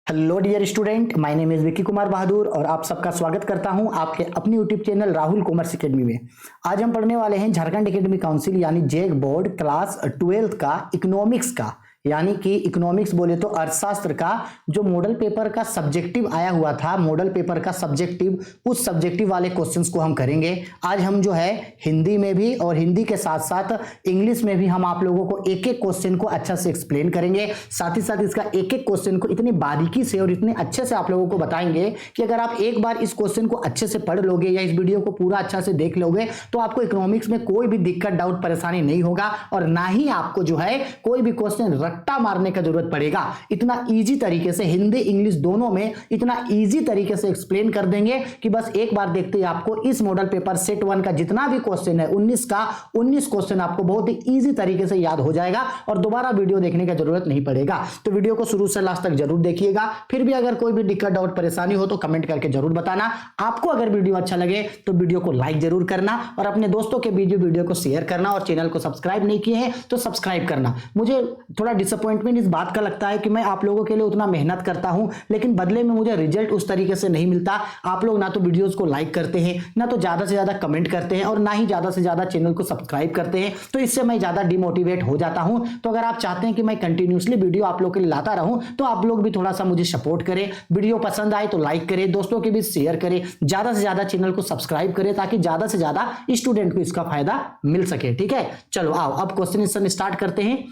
Hello dear student, my name is Vicky Kumar Bahadur और आप सबका स्वागत करता हूं आपके अपने YouTube channel Rahul commerce academy में। आज हम पढ़ने वाले हैं झारखंड एकेडमी काउंसिल यानी जेक बोर्ड क्लास 12 का इकोनॉमिक्स का, यानी कि इकोनॉमिक्स बोले तो अर्थशास्त्र का जो मॉडल पेपर का सब्जेक्टिव आया हुआ था, मॉडल पेपर का सब्जेक्टिव, उस सब्जेक्टिव वाले क्वेश्चंस को हम करेंगे। आज हम जो है हिंदी में भी और हिंदी के साथ साथ इंग्लिश में भी हम आप लोगों को एक एक क्वेश्चन को अच्छा से एक्सप्लेन करेंगे। साथ ही साथ इसका एक एक क्वेश्चन को इतनी बारीकी से और इतने अच्छे से आप लोगों को बताएंगे कि अगर आप एक बार इस क्वेश्चन को अच्छे से पढ़ लोगे या इस वीडियो को पूरा अच्छा से देख लोगे तो आपको इकोनॉमिक्स में कोई भी दिक्कत, डाउट, परेशानी नहीं होगा और ना ही आपको जो है कोई भी क्वेश्चन रट्टा मारने का जरूरत पड़ेगा। इतना इजी तरीके से हिंदी इंग्लिश दोनों में इतना इजी तरीके से एक्सप्लेन कर देंगे कि बस एक बार देखते ही आपको इस मॉडल पेपर सेट 1 का जितना भी क्वेश्चन है 19 का 19 क्वेश्चन आपको बहुत ही इजी तरीके से याद हो जाएगा और दोबारा वीडियो देखने की जरूरत नहीं पड़ेगा। तो वीडियो को शुरू से लास्ट तक जरूर देखिएगा। फिर भी अगर कोई भी दिक्कत, डाउट, परेशानी हो तो कमेंट करके जरूर बताना। आपको अगर वीडियो अच्छा लगे तो वीडियो को लाइक जरूर करना और अपने दोस्तों के बीच वीडियो को शेयर करना और चैनल को सब्सक्राइब नहीं किए हैं तो सब्सक्राइब करना। मुझे थोड़ा डिसअपॉइंटमेंट इस बात का लगता है कि मैं आप लोगों के लिए उतना मेहनत करता हूं लेकिन बदले में मुझे रिजल्ट उस तरीके से नहीं मिलता। आप लोग ना तो वीडियोस को लाइक करते हैं, ना तो ज्यादा से ज्यादा कमेंट करते हैं और ना ही ज्यादा से ज्यादा चैनल को सब्सक्राइब करते हैं, तो इससे मैं ज्यादा डिमोटिवेट हो जाता हूं। तो अगर आप चाहते हैं कि मैं कंटिन्यूसली वीडियो आप लोग के लिए लाता रहूं तो आप लोग भी थोड़ा सा मुझे सपोर्ट करें। वीडियो पसंद आए तो लाइक करें, दोस्तों के बीच शेयर करें, ज्यादा से ज्यादा चैनल को सब्सक्राइब करें ताकि ज्यादा से ज्यादा स्टूडेंट को इसका फायदा मिल सके। ठीक है, चलो आओ अब क्वेश्चन स्टार्ट करते हैं।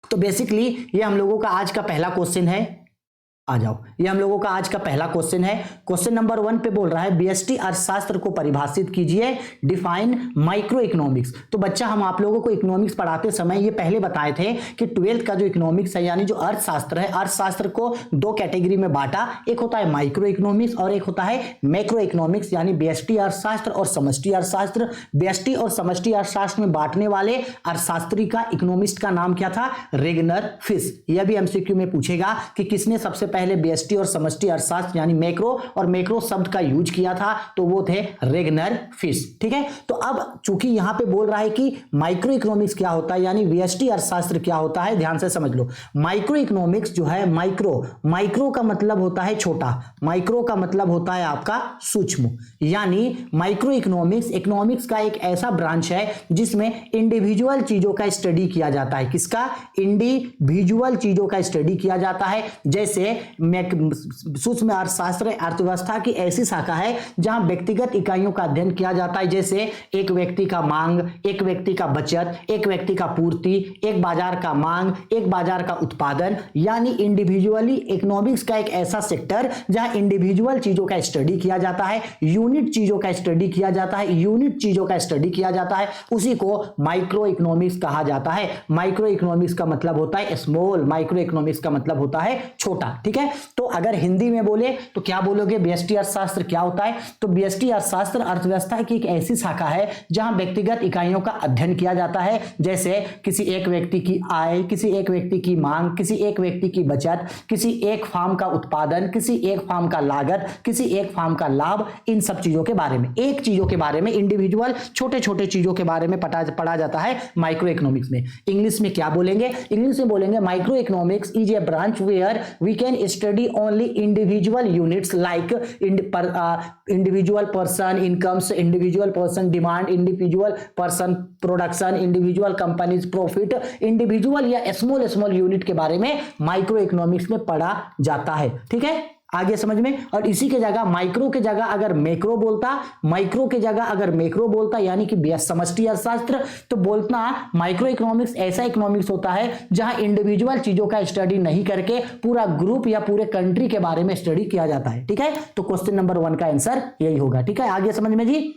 तो बेसिकली ये हम लोगों का आज का पहला क्वेश्चन है। आ जाओ, ये हम लोगों का आज का पहला क्वेश्चन है। क्वेश्चन नंबर 1 पे बोल रहा है बीएसटी अर्थशास्त्र को परिभाषित कीजिए, डिफाइन माइक्रो इकोनॉमिक्स। तो बच्चा हम आप लोगों को इकोनॉमिक्स पढ़ाते समय ये पहले बताए थे कि 12th का जो इकोनॉमिक्स है यानी जो अर्थशास्त्र है, अर्थशास्त्र को दो कैटेगरी में बांटा। एक होता है माइक्रो इकोनॉमिक्स और एक होता है मैक्रो इकोनॉमिक्स, यानी व्यष्टि अर्थशास्त्र और समष्टि अर्थशास्त्र। व्यष्टि और समष्टि अर्थशास्त्र में बांटने वाले अर्थशास्त्री का, इकोनॉमिस्ट का नाम क्या था? Ragnar fish. यह भी एमसीक्यू में पूछेगा कि किसने सबसे पहले व्यष्टि और समष्टि अर्थशास्त्र यानी मैक्रो और मैक्रो शब्द का यूज किया था, तो वो थे रेगनर फिश। ठीक है, तो अब चूंकि यहां पे बोल रहा है कि माइक्रो इकोनॉमिक्स क्या होता है यानी व्यष्टि अर्थशास्त्र क्या होता है, ध्यान से समझ लो। माइक्रो इकोनॉमिक्स जो है, माइक्रो का मतलब होता है छोटा, माइक्रो का मतलब होता है आपका सूक्ष्म, यानी माइक्रो इकोनॉमिक्स का एक ऐसा ब्रांच है जिसमें इंडिविजुअल चीजों का स्टडी किया जाता है। किसका? इंडिविजुअल चीजों का स्टडी किया जाता है। जैसे सूक्ष्म अर्थशास्त्र अर्थव्यवस्था की ऐसी शाखा है जहां व्यक्तिगत इकाइयों का अध्ययन किया जाता है, जैसे एक व्यक्ति का मांग, एक व्यक्ति का बचत, एक व्यक्ति का पूर्ति, एक बाजार का मांग, एक बाजार का उत्पादन, यानी इंडिविजुअली इकोनॉमिक्स का एक ऐसा सेक्टर जहां इंडिविजुअल चीजों का स्टडी किया जाता है, यूनिट चीजों का स्टडी किया जाता है, यूनिट चीजों का स्टडी किया जाता है, उसी को माइक्रो इकोनॉमिक्स कहा जाता है। माइक्रो इकोनॉमिक्स का मतलब होता है स्मॉल, माइक्रो इकोनॉमिक्स का मतलब होता है छोटा। ठीक है, तो अगर हिंदी में बोले तो क्या बोलोगे? व्यष्टि अर्थशास्त्र क्या होता है? तो व्यष्टि अर्थशास्त्र अर्थव्यवस्था की एक ऐसी शाखा है जहां व्यक्तिगत इकाइयों का अध्ययन किया जाता है, जैसे किसी एक व्यक्ति की आय, किसी एक व्यक्ति की मांग, किसी एक व्यक्ति की बचत, किसी एक फार्म का उत्पादन, किसी एक फार्म का लागत, किसी एक फार्म का लाभ, इन सब चीजों के बारे में, एक चीजों के बारे में, इंडिविजुअल छोटे छोटे चीजों के बारे में पढ़ा जाता है माइक्रो इकोनॉमिक्स में। इंग्लिश में क्या बोलेंगे? इंग्लिश में बोलेंगे microeconomics is a branch where we can study only individual units like individual person incomes, individual person demand, individual person production, individual companies profit, individual या small unit के बारे में माइक्रो इकोनॉमिक्स में पढ़ा जाता है। ठीक है, आगे समझ में। और इसी के जगह माइक्रो के जगह अगर मैक्रो बोलता, माइक्रो के जगह अगर मैक्रो बोलता यानी कि समष्टि अर्थशास्त्र, तो बोलना माइक्रो इकोनॉमिक्स ऐसा इकोनॉमिक्स होता है जहां इंडिविजुअल चीजों का स्टडी नहीं करके पूरा ग्रुप या पूरे कंट्री के बारे में स्टडी किया जाता है। ठीक है, तो क्वेश्चन नंबर 1 का आंसर यही होगा। ठीक है, आगे समझ में जी।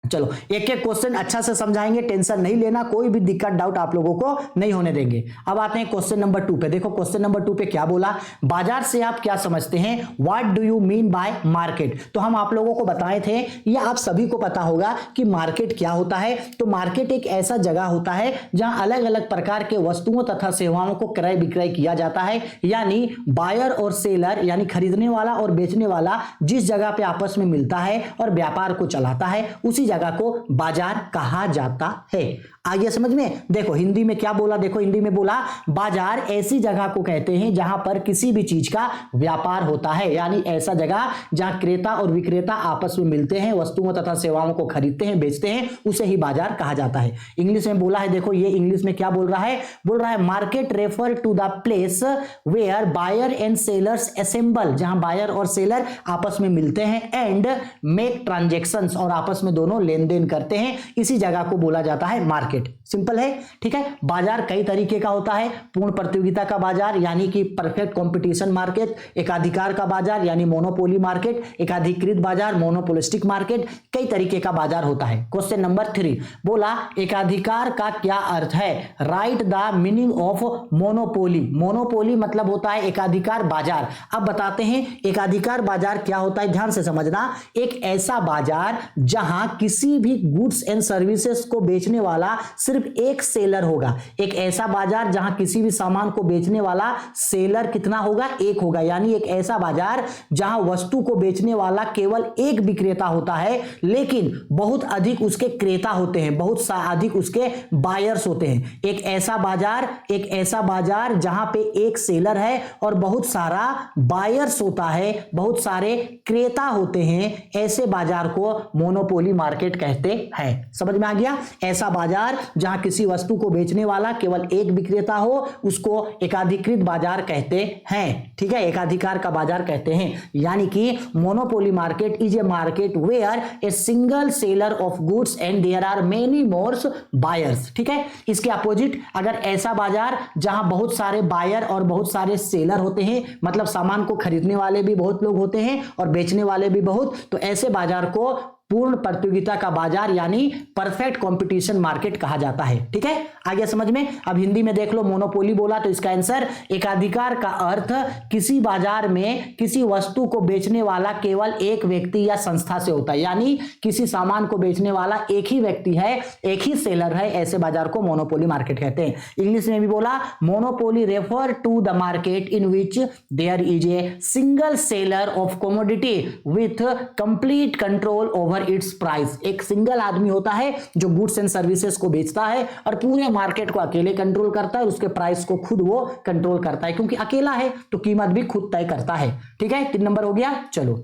चलो एक एक क्वेश्चन अच्छा से समझाएंगे, टेंशन नहीं लेना, कोई भी दिक्कत, डाउट आप लोगों को नहीं होने देंगे। अब आते हैं क्वेश्चन नंबर 2 पे। देखो क्वेश्चन नंबर 2 पे क्या बोला? बाजार से आप क्या समझते हैं? What do you mean by market? तो हम आप लोगों को बताए थे, या आप सभी को पता होगा कि मार्केट क्या होता है। तो मार्केट एक ऐसा जगह होता है जहां अलग अलग प्रकार के वस्तुओं तथा सेवाओं को क्रय विक्रय किया जाता है, यानी बायर और सेलर यानी खरीदने वाला और बेचने वाला जिस जगह पे आपस में मिलता है और व्यापार को चलाता है, उसी जगह को बाजार कहा जाता है। आगे समझ में। देखो हिंदी में क्या बोला, देखो हिंदी में बोला बाजार ऐसी जगह को कहते हैं जहां पर किसी भी चीज का व्यापार होता है, यानी ऐसा जगह जहां क्रेता और विक्रेता आपस में मिलते हैं, वस्तुओं तथा सेवाओं को खरीदते हैं, बेचते हैं, उसे ही बाजार कहा जाता है। इंग्लिश में बोला है, देखो ये इंग्लिश में क्या बोल रहा है, बोल रहा है market refer to the place where buyer and sellers assemble, जहां बायर और सेलर आपस में मिलते हैं, एंड मेक ट्रांजेक्शंस, और आपस में दोनों लेन देन करते हैं, इसी जगह को बोला जाता है मार्केट। सिंपल है, ठीक है। बाजार कई तरीके का होता है, पूर्ण प्रतियोगिता का बाजार यानी कि परफेक्ट कंपटीशन मार्केट, एकाधिकार का बाजार यानी मोनोपोली मार्केट, एकाधिकृत बाजार मोनोपोलिस्टिक मार्केट, कई तरीके का बाजार होता है। क्वेश्चन नंबर 3 बोला एकाधिकार का क्या अर्थ है, right the meaning of monopoly. Monopoly मतलब होता है एकाधिकार बाजार। अब बताते हैं एकाधिकार बाजार क्या होता है, ध्यान से समझना। एक ऐसा बाजार जहां किसी भी गुड्स एंड सर्विसेज को बेचने वाला सिर्फ एक सेलर होगा। एक ऐसा बाजार जहां किसी भी सामान को बेचने वाला सेलर कितना होगा, एक होगा। यानी एक ऐसा बाजार जहां वस्तु को बेचने वाला केवल एक विक्रेता होता है, लेकिन बहुत अधिक उसके क्रेता होते हैं, बहुत अधिक उसके बायर्स होते हैं। एक ऐसा बाजार जहां पे एक सेलर है और बहुत सारा बायर्स होता है, बहुत सारे क्रेता होते हैं, ऐसे बाजार को मोनोपोली मार्केट कहते हैं। समझ में आ गया। ऐसा बाजार जहां किसी वस्तु को बेचने वाला केवल एक विक्रेता हो, उसको एकाधिकृत बाजार कहते हैं, ठीक है, एकाधिकार का बाजार कहते हैं। यानी कि monopoly market is a market where a single seller of goods and there are many more buyers, ठीक है। इसके अपोजिट अगर ऐसा बाजार जहां बहुत सारे बायर और बहुत सारे सेलर होते हैं, मतलब सामान को खरीदने वाले भी बहुत लोग होते हैं और बेचने वाले भी बहुत, तो ऐसे बाजार को पूर्ण प्रतियोगिता का बाजार यानी परफेक्ट कंपटीशन मार्केट कहा जाता है, ठीक है। आगे समझ में। अब हिंदी में देख लो, मोनोपोली बोला तो इसका आंसर एकाधिकार का अर्थ किसी बाजार में किसी वस्तु को बेचने वाला केवल एक व्यक्ति या संस्था से होता है, यानी किसी सामान को बेचने वाला एक ही व्यक्ति है, एक ही सेलर है, ऐसे बाजार को मोनोपोली मार्केट कहते हैं। इंग्लिश में भी बोला monopoly refer to the market in which there is a single seller of commodity with complete control over its price. एक सिंगल आदमी होता है जो गुड्स एंड सर्विसेज को बेचता है और पूरे मार्केट को अकेले कंट्रोल करता है, उसके प्राइस को खुद वो कंट्रोल करता है, क्योंकि अकेला है तो कीमत भी खुद तय करता है, ठीक है। 3 नंबर हो गया। चलो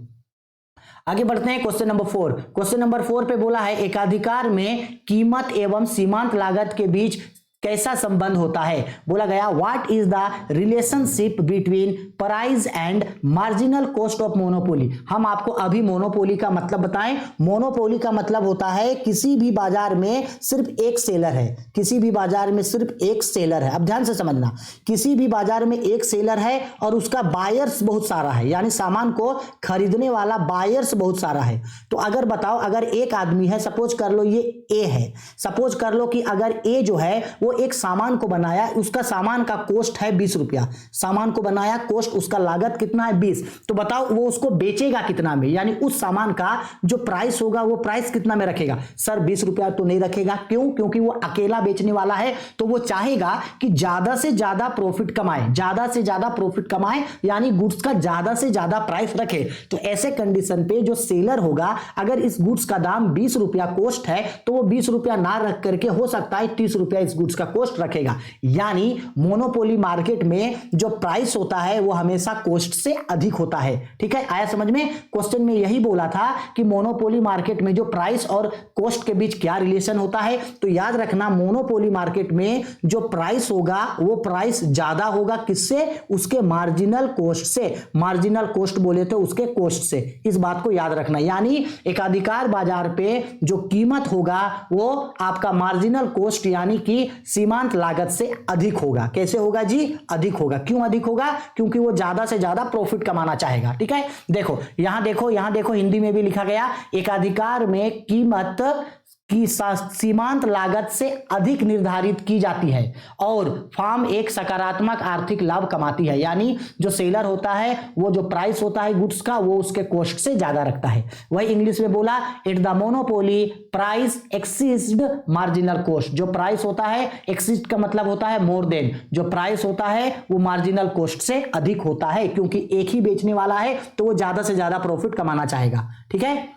आगे बढ़ते हैं। Question number 4। क्वेश्चन नंबर 4 पे बोला है एकाधिकार में कीमत एवं सीमांत लागत के बीच कैसा संबंध होता है। बोला गया what is the relationship between price and marginal cost of monopoly. हम आपको अभी मोनोपोली का मतलब बताएं। मोनोपोली का मतलब होता है किसी भी बाजार में सिर्फ एक सेलर है, किसी भी बाजार में सिर्फ एक सेलर है। अब ध्यान से समझना, किसी भी बाजार में एक सेलर है और उसका बायर्स बहुत सारा है, यानी सामान को खरीदने वाला बायर्स बहुत सारा है। तो अगर बताओ, अगर एक आदमी है, सपोज कर लो ये ए है, सपोज कर लो कि अगर ए जो है वो एक सामान को बनाया, उसका सामान का कॉस्ट है 20 रुपया, सामान को बनाया, कॉस्ट उसका लागत कितना है 20, तो बताओ वो उसको बेचेगा कितना में, यानी उस सामान का जो प्राइस होगा वो प्राइस कितना में रखेगा। सर 20 रुपया तो नहीं रखेगा, क्यों? क्योंकि वो अकेला बेचने वाला है, तो वो चाहेगा कि ज्यादा से ज्यादा प्रॉफिट कमाए, ज्यादा से ज्यादा प्रॉफिट कमाए, यानी गुड्स का ज्यादा से ज्यादा प्राइस रखे। तो ऐसे कंडीशन पे जो सेलर होगा, अगर इस गुड्स का दाम 20 रुपया कॉस्ट है, तो वो 20 रुपया ना रख करके हो सकता है 30 रुपया इस गुड्स का कॉस्ट रखेगा। यानी मोनोपोली मार्केट में जो प्राइस होता है वो हमेशा कॉस्ट से अधिक होता है, ठीक है। आया समझ में। क्वेश्चन में यही बोला था कि मोनोपोली मार्केट में जो प्राइस और कॉस्ट के बीच क्या रिलेशन होता है, तो याद रखना मोनोपोली मार्केट में जो प्राइस होगा वो प्राइस ज्यादा होगा, किससे? उसके मार्जिनल कॉस्ट से। मार्जिनल कॉस्ट बोले तो उसके कॉस्ट से, इस बात को याद रखना। यानी एकाधिकार बाजार पे जो कीमत होगा वो आपका मार्जिनल कॉस्ट यानी कि सीमांत लागत से अधिक होगा। कैसे होगा जी? अधिक होगा। क्यों अधिक होगा? क्योंकि वो ज्यादा से ज्यादा प्रॉफिट कमाना चाहेगा, ठीक है। देखो यहां देखो, यहां देखो, हिंदी में भी लिखा गया एकाधिकार में कीमत की सीमांत लागत से अधिक निर्धारित की जाती है और फर्म एक सकारात्मक आर्थिक लाभ कमाती है। यानी जो सेलर होता है वो जो प्राइस होता है गुड्स का वो उसके कॉस्ट से ज्यादा रखता है। वही इंग्लिश में बोला it the monopoly price exceed marginal cost. जो प्राइस होता है, एक्सीड का मतलब होता है मोर देन, जो प्राइस होता है वो मार्जिनल कॉस्ट से अधिक होता है, क्योंकि एक ही बेचने वाला है तो वो ज्यादा से ज्यादा प्रॉफिट कमाना चाहेगा, ठीक है।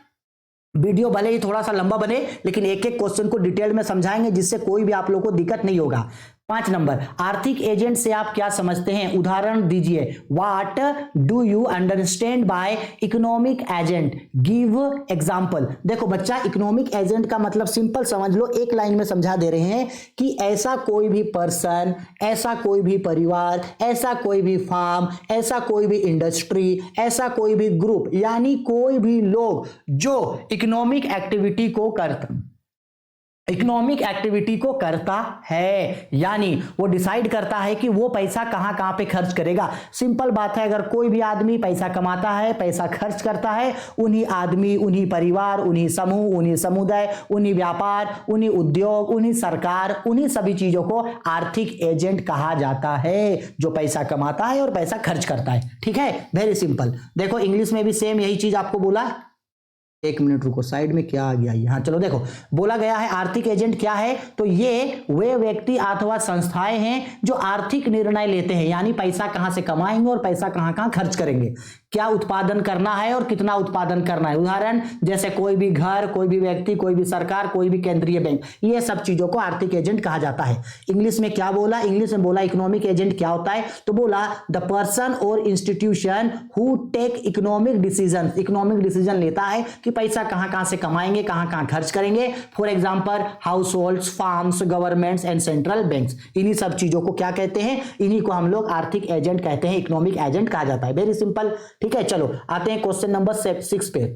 वीडियो भले ही थोड़ा सा लंबा बने लेकिन एक एक क्वेश्चन को डिटेल में समझाएंगे जिससे कोई भी आप लोगों को दिक्कत नहीं होगा। 5 नंबर, आर्थिक एजेंट से आप क्या समझते हैं, उदाहरण दीजिए। What do you understand by economic agent, give example. देखो बच्चा, इकोनॉमिक एजेंट का मतलब सिंपल समझ लो, एक लाइन में समझा दे रहे हैं कि ऐसा कोई भी पर्सन, ऐसा कोई भी परिवार, ऐसा कोई भी फार्म, ऐसा कोई भी इंडस्ट्री, ऐसा कोई भी ग्रुप, यानी कोई भी लोग जो इकोनॉमिक एक्टिविटी को करता है, यानी वो डिसाइड करता है कि वो पैसा कहां कहां पे खर्च करेगा। सिंपल बात है, अगर कोई भी आदमी पैसा कमाता है, पैसा खर्च करता है, उन्हीं आदमी, उन्हीं परिवार, उन्हीं समूह, उन्हीं समुदाय, उन्हीं व्यापार, उन्हीं उद्योग, उन्हीं सरकार, उन्हीं सभी चीजों को आर्थिक एजेंट कहा जाता है, जो पैसा कमाता है और पैसा खर्च करता है। ठीक है, वेरी सिंपल। देखो इंग्लिश में भी सेम यही चीज आपको बोला। एक मिनट रुको, साइड में क्या आ गया ये, हाँ चलो देखो, बोला गया है आर्थिक एजेंट क्या है, तो ये वे व्यक्ति अथवा संस्थाएं हैं जो आर्थिक निर्णय लेते हैं, यानी पैसा कहां से कमाएंगे और पैसा कहां कहां खर्च करेंगे, क्या उत्पादन करना है और कितना उत्पादन करना है। उदाहरण जैसे कोई भी घर, कोई भी व्यक्ति, कोई भी सरकार, कोई भी केंद्रीय बैंक, ये सब चीजों को आर्थिक एजेंट कहा जाता है। इंग्लिश में क्या बोला, इंग्लिश में बोला इकोनॉमिक एजेंट क्या होता है, तो बोला द पर्सन और institution who take economic decision, economic decision लेता है कि पैसा कहां कहां से कमाएंगे, कहां कहां खर्च करेंगे। For example house holds, farms, governments and central banks, इन्हीं सब चीजों को क्या कहते हैं, इन्हीं को हम लोग आर्थिक एजेंट कहते हैं, इकोनॉमिक एजेंट कहा जाता है। Very simple. ठीक है, चलो आते हैं क्वेश्चन नंबर 6 पे।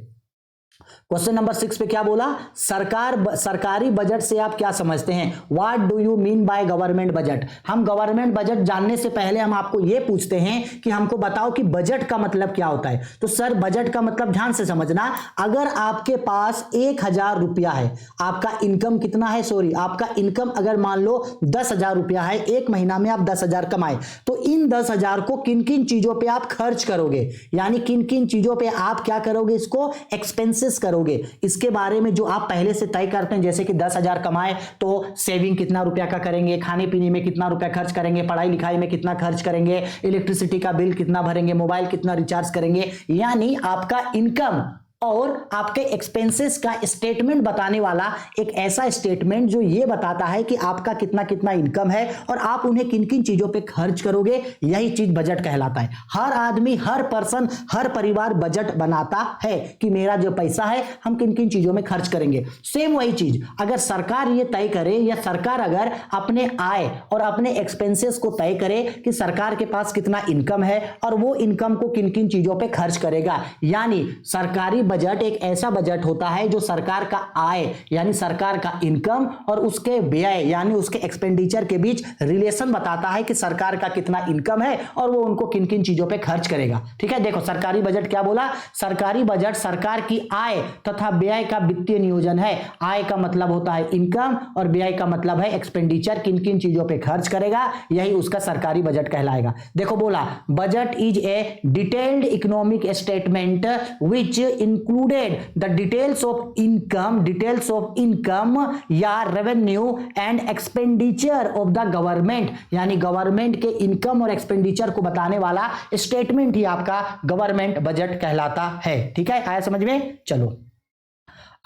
क्वेश्चन नंबर 6 पे क्या बोला, सरकारी बजट से आप क्या समझते हैं, what do you mean by government budget. हम गवर्नमेंट बजट जानने से पहले हम आपको यह पूछते हैं कि हमको बताओ कि बजट का मतलब क्या होता है। तो सर बजट का मतलब ध्यान से समझना, अगर आपके पास 1000 रुपया है, आपका इनकम कितना है, सॉरी आपका इनकम अगर मान लो 10,000 रुपया है, एक महीना में आप 10,000 कमाए, तो इन 10,000 को किन किन चीजों पे आप खर्च करोगे, यानी किन किन चीजों पे आप क्या करोगे, इसको एक्सपेंसेस करोगे, इसके बारे में जो आप पहले से तय करते हैं। जैसे कि 10,000 कमाए तो सेविंग कितना रुपया का करेंगे, खाने पीने में कितना रुपया खर्च करेंगे, पढ़ाई लिखाई में कितना खर्च करेंगे, इलेक्ट्रिसिटी का बिल कितना भरेंगे, मोबाइल कितना रिचार्ज करेंगे, यानी आपका इनकम और आपके एक्सपेंसेस का स्टेटमेंट बताने वाला एक ऐसा स्टेटमेंट जो ये बताता है कि आपका कितना कितना इनकम है और आप उन्हें किन किन चीजों पे खर्च करोगे, यही चीज बजट कहलाता है। हर आदमी, हर पर्सन, हर परिवार बजट बनाता है कि मेरा जो पैसा है हम किन किन चीजों में खर्च करेंगे। सेम वही चीज अगर सरकार ये तय करे या सरकार अगर अपने आय और अपने एक्सपेंसेस को तय करे कि सरकार के पास कितना इनकम है और वो इनकम को किन किन चीजों पे खर्च करेगा, यानी सरकारी बजट एक ऐसा बजट होता है जो सरकार का आय यानी सरकार का इनकम और उसके व्यय यानी उसके एक्सपेंडिचर के बीच रिलेशन बताता है कि सरकार का कितना इनकम है और वो उनको किन किन चीजों पे खर्च करेगा। ठीक है, देखो सरकारी बजट क्या बोला, सरकारी बजट सरकार की आय तथा व्यय का वित्तीय नियोजन है। आय का मतलब होता है इनकम और व्यय का मतलब है एक्सपेंडिचर, किन किन चीजों पे खर्च करेगा, यही उसका सरकारी बजट कहलाएगा। देखो बोला budget is a detailed economic statement which included the details of income या revenue and expenditure of the government, यानी गवर्नमेंट के इनकम और एक्सपेंडिचर को बताने वाला स्टेटमेंट ही आपका गवर्नमेंट बजट कहलाता है। ठीक है, आया समझ में। चलो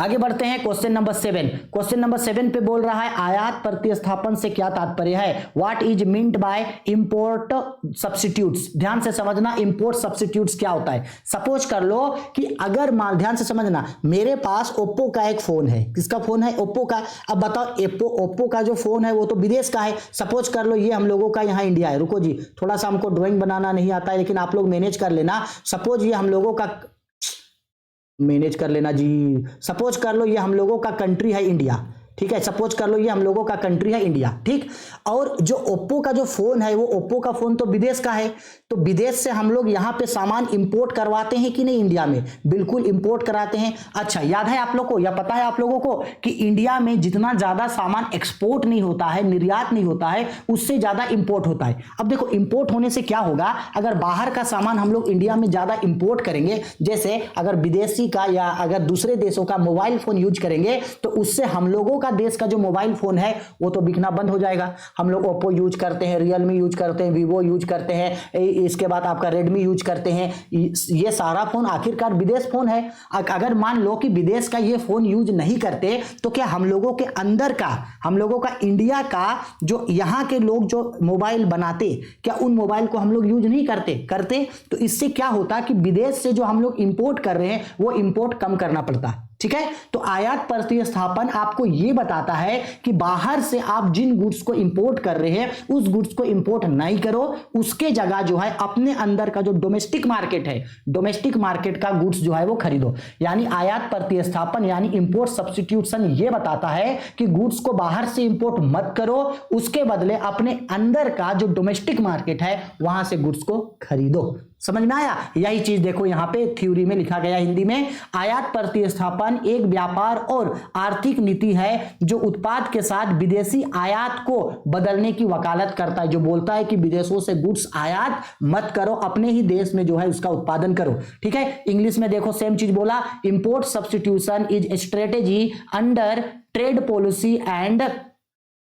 आगे बढ़ते हैं क्वेश्चन नंबर 7। क्वेश्चन नंबर 7 पे बोल रहा है आयात प्रतिस्थापन से क्या तात्पर्य है, what is meant by import substitutes. ध्यान से समझना इंपोर्ट सब्स्टिट्यूट्स क्या होता है। सपोज कर लो कि अगर ध्यान से समझना, मेरे पास ओप्पो का एक फोन है, किसका फोन है, ओप्पो का। अब बताओ ओप्पो का जो फोन है वो तो विदेश का है। सपोज कर लो ये हम लोगों का यहाँ इंडिया है। रुको जी, थोड़ा सा हमको ड्राइंग बनाना नहीं आता है लेकिन आप लोग मैनेज कर लेना। सपोज ये हम लोगों का मैनेज कर लेना जी, सपोज कर लो ये हम लोगों का कंट्री है इंडिया। ठीक है, सपोज कर लो ये हम लोगों का कंट्री है इंडिया। ठीक, और जो ओप्पो का जो फोन है वो ओप्पो का फोन तो विदेश का है, तो विदेश से हम लोग यहाँ पे सामान इंपोर्ट करवाते हैं कि नहीं इंडिया में, बिल्कुल इंपोर्ट कराते हैं। अच्छा, याद है आप लोग को या पता है आप लोगों को कि इंडिया में जितना ज्यादा सामान एक्सपोर्ट नहीं होता है, निर्यात नहीं होता है, उससे ज्यादा इंपोर्ट होता है। अब देखो इंपोर्ट होने से क्या होगा, अगर बाहर का सामान हम लोग इंडिया में ज्यादा इंपोर्ट करेंगे, जैसे अगर विदेशी का या अगर दूसरे देशों का मोबाइल फोन यूज करेंगे तो उससे हम लोगों का देश का जो मोबाइल फोन है वो तो बिकना बंद हो जाएगा। हम लोग ओप्पो यूज करते हैं, रियलमी यूज करते हैं, वीवो यूज करते हैं, इसके बाद आपका रेडमी यूज करते हैं। ये सारा फोन आखिरकार विदेश फोन है। अगर मान लो कि विदेश का ये फोन यूज नहीं करते तो क्या हम लोगों के अंदर का, हम लोगों का इंडिया का जो यहाँ के लोग जो मोबाइल बनाते, क्या उन मोबाइल को हम लोग यूज नहीं करते? तो इससे क्या होता कि विदेश से जो हम लोग इंपोर्ट कर रहे हैं वो इंपोर्ट कम करना पड़ता। ठीक है, तो आयात प्रतिस्थापन आपको यह बताता है कि बाहर से आप जिन गुड्स को इंपोर्ट कर रहे हैं उस गुड्स को इंपोर्ट नहीं करो, उसके जगह जो है अपने अंदर का जो डोमेस्टिक मार्केट है, डोमेस्टिक मार्केट का गुड्स जो है वो खरीदो। यानी आयात प्रतिस्थापन यानी इंपोर्ट सब्स्टिट्यूशन यह बताता है कि गुड्स को बाहर से इंपोर्ट मत करो, उसके बदले अपने अंदर का जो डोमेस्टिक मार्केट है वहां से गुड्स को खरीदो। समझ में आया? यही चीज देखो यहां पे थ्योरी में लिखा गया हिंदी में, आयात प्रतिस्थापन एक व्यापार और आर्थिक नीति है जो उत्पाद के साथ विदेशी आयात को बदलने की वकालत करता है, जो बोलता है कि विदेशों से गुड्स आयात मत करो, अपने ही देश में जो है उसका उत्पादन करो। ठीक है, इंग्लिश में देखो सेम चीज बोला, import substitution is strategy under trade policy and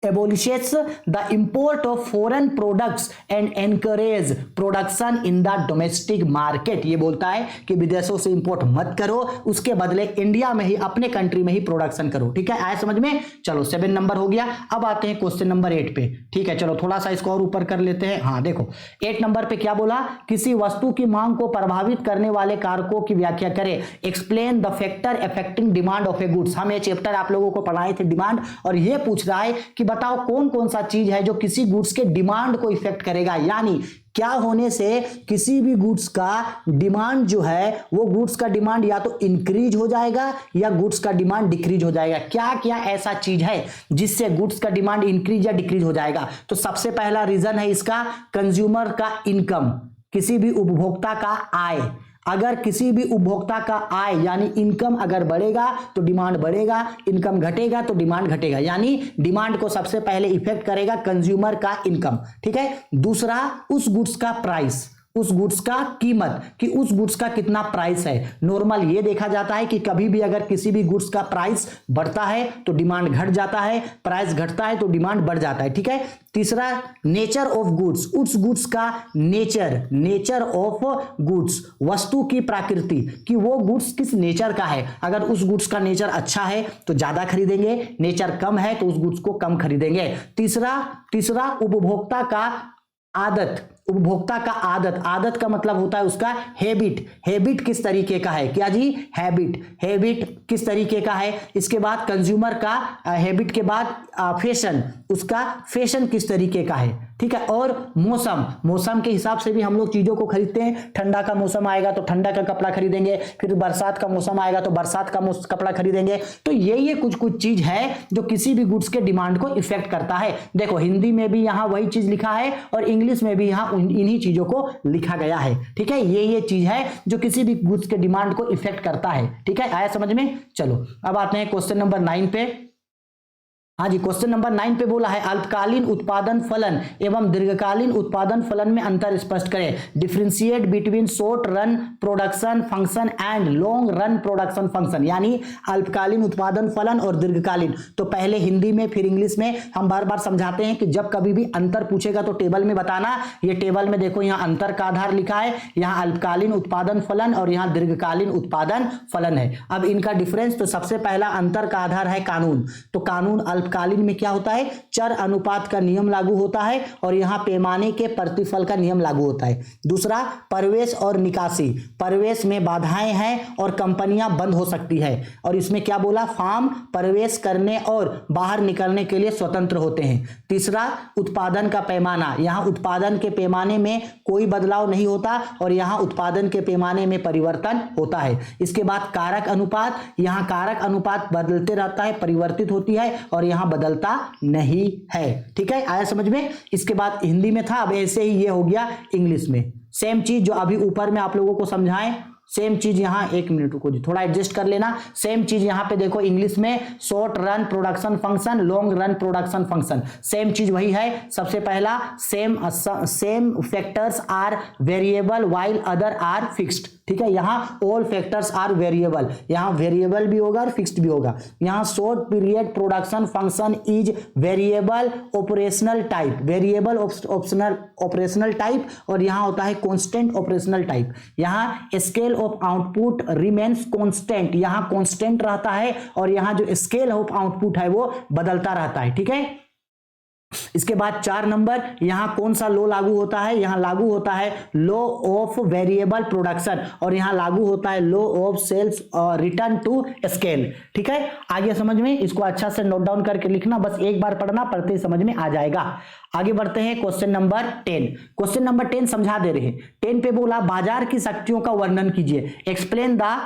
abolishes the import of foreign products and encourage production in the domestic market। ये बोलता है कि विदेशों से इंपोर्ट मत करो, उसके बदले इंडिया में ही, अपने कंट्री में ही प्रोडक्शन करो। ठीक है, आया समझ में? चलो 7 नंबर हो गया। अब आते हैं क्वेश्चन नंबर 8 पे। ठीक है, चलो थोड़ा सा इसको और ऊपर कर लेते हैं। हाँ देखो 8 नंबर पे क्या बोला, किसी वस्तु की मांग को प्रभावित करने वाले कारकों की व्याख्या करें। Explain the factor affecting demand of A goods. हम ये चैप्टर आप लोगों को पढ़ाए थे डिमांड, और ये पूछ रहा है कि बताओ कौन कौन सा चीज है जो किसी गुड्स के डिमांड को इफेक्ट करेगा, यानी क्या होने से किसी भी गुड्स का डिमांड जो है वो गुड्स का डिमांड या तो इंक्रीज हो जाएगा या गुड्स का डिमांड डिक्रीज हो जाएगा। क्या क्या ऐसा चीज है जिससे गुड्स का डिमांड इंक्रीज या डिक्रीज हो जाएगा? तो सबसे पहला रीजन है इसका कंज्यूमर का इनकम, किसी भी उपभोक्ता का आय। अगर किसी भी उपभोक्ता का आय यानी इनकम अगर बढ़ेगा तो डिमांड बढ़ेगा, इनकम घटेगा तो डिमांड घटेगा, यानी डिमांड को सबसे पहले इफेक्ट करेगा कंज्यूमर का इनकम। ठीक है, दूसरा उस गुड्स का प्राइस, उस गुड्स का कीमत, कि उस गुड्स का कितना प्राइस है। नॉर्मल ये देखा जाता है कि कभी भी अगर किसी भी गुड्स का प्राइस बढ़ता है तो डिमांड घट जाता है, प्राइस घटता है तो डिमांड बढ़ जाता है। ठीक है, तीसरा नेचर ऑफ गुड्स, उस गुड्स का नेचर, नेचर ऑफ गुड्स, वस्तु की प्रकृति, कि वो गुड्स किस नेचर का है। अगर उस गुड्स का नेचर अच्छा है तो ज्यादा खरीदेंगे, नेचर कम है तो उस गुड्स को कम खरीदेंगे। तीसरा उपभोक्ता का आदत, उपभोक्ता का आदत, आदत का मतलब होता है उसका हैबिट, हैबिट किस तरीके का है। क्या जी? हैबिट किस तरीके का है। इसके बाद कंज्यूमर का हैबिट के बाद फैशन, उसका फैशन किस तरीके का है। ठीक है, और मौसम, मौसम के हिसाब से भी हम लोग चीजों को खरीदते हैं। ठंडा का मौसम आएगा तो ठंडा का कपड़ा खरीदेंगे, फिर बरसात का मौसम आएगा तो बरसात का कपड़ा खरीदेंगे। तो ये कुछ चीज है जो किसी भी गुड्स के डिमांड को इफेक्ट करता है। देखो हिंदी में भी यहाँ वही चीज लिखा है और इंग्लिश में भी यहाँ इन्हीं चीजों को लिखा गया है। ठीक है, ये चीज है जो किसी भी गुड्स के डिमांड को इफेक्ट करता है। ठीक है, आया समझ में? चलो अब आते हैं क्वेश्चन नंबर 9 पे। हाँ जी, क्वेश्चन नंबर 9 पे बोला है अल्पकालीन उत्पादन फलन एवं दीर्घकालीन उत्पादन फलन में अंतर स्पष्ट करें। Differentiate between short run production function and long run production function, यानी अल्पकालीन उत्पादन फलन और दीर्घकालीन। तो पहले हिंदी में फिर इंग्लिश में हम बार बार समझाते हैं कि जब कभी भी अंतर पूछेगा तो टेबल में बताना। ये टेबल में देखो यहाँ अंतर का आधार लिखा है, यहाँ अल्पकालीन उत्पादन फलन और यहाँ दीर्घकालीन उत्पादन फलन है। अब इनका डिफरेंस, तो सबसे पहला अंतर का आधार है कानून। तो कानून अल्पकालीन में क्या होता है, चर अनुपात का नियम लागू होता है और यहां पैमाने के प्रतिफल का नियम लागू होता है। दूसरा प्रवेश और निकासी, प्रवेश में बाधाएं हैं और कंपनियां बंद हो सकती है। और इसमें क्या बोला, फार्म प्रवेश करने और बाहर निकलने के लिए स्वतंत्र होते हैं। तीसरा उत्पादन का पैमाना, यहां उत्पादन के पैमाने में कोई बदलाव नहीं होता और यहां उत्पादन के पैमाने में परिवर्तन होता है। इसके बाद कारक अनुपात, यहां कारक अनुपात बदलते रहता है, परिवर्तित होती है और यहां बदलता नहीं है। ठीक है, आया समझ में? इसके बाद हिंदी में था, अब ऐसे ही ये हो गया इंग्लिश में। सेम चीज जो अभी ऊपर में आप लोगों को समझाएं सेम चीज यहां, 1 मिनट रुको जी, थोड़ा एडजस्ट कर लेना। सेम चीज यहां पे देखो इंग्लिश में short run production function, long run production function, same चीज वही है। सबसे पहला same factors are variable while other are fixed, ठीक है। यहां ऑल फैक्टर्स आर वेरिएबल, यहां वेरिएबल भी होगा और फिक्स्ड भी होगा। यहां short period production function is variable operational type, variable optional operational type, और यहां होता है कांस्टेंट ऑपरेशनल टाइप। यहां scale of output remains constant, यहां कांस्टेंट रहता है और यहां जो स्केल ऑफ आउटपुट है वो बदलता रहता है, ठीक है। इसके बाद 4 नंबर, यहां कौन सा लॉ लागू होता है, यहां लागू होता है लॉ ऑफ वेरिएबल प्रोडक्शन, और यहां लागू होता है law of sales return to scale, ठीक है। आगे समझ में, इसको अच्छा से नोट डाउन करके लिखना, बस एक बार पढ़ना, पढ़ते ही समझ में आ जाएगा। आगे बढ़ते हैं क्वेश्चन नंबर 10। क्वेश्चन नंबर 10 समझा दे रहे हैं। 10 पे बोला बाजार की शक्तियों का वर्णन कीजिए, explain the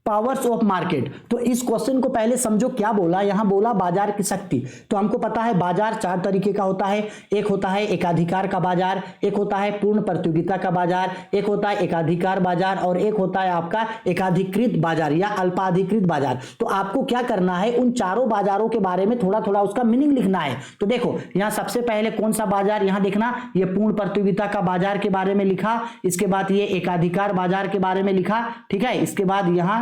powers of market. तो इस क्वेश्चन को पहले समझो क्या बोला, यहां बोला बाजार की शक्ति। तो हमको पता है बाजार 4 तरीके का होता है, एक होता है एकाधिकार का बाजार, एक होता है पूर्ण प्रतियोगिता का बाजार, एक होता है एकाधिकार बाजार, और एक होता है आपका एकाधिकृत बाजार या अल्पाधिकृत बाजार। तो आपको क्या करना है, उन चारों बाजारों के बारे में थोड़ा थोड़ा उसका मीनिंग लिखना है। तो देखो यहां सबसे पहले कौन सा बाजार, यहां देखना ये पूर्ण प्रतियोगिता का बाजार के बारे में लिखा, इसके बाद ये एकाधिकार बाजार के बारे में लिखा, ठीक है। इसके बाद यहां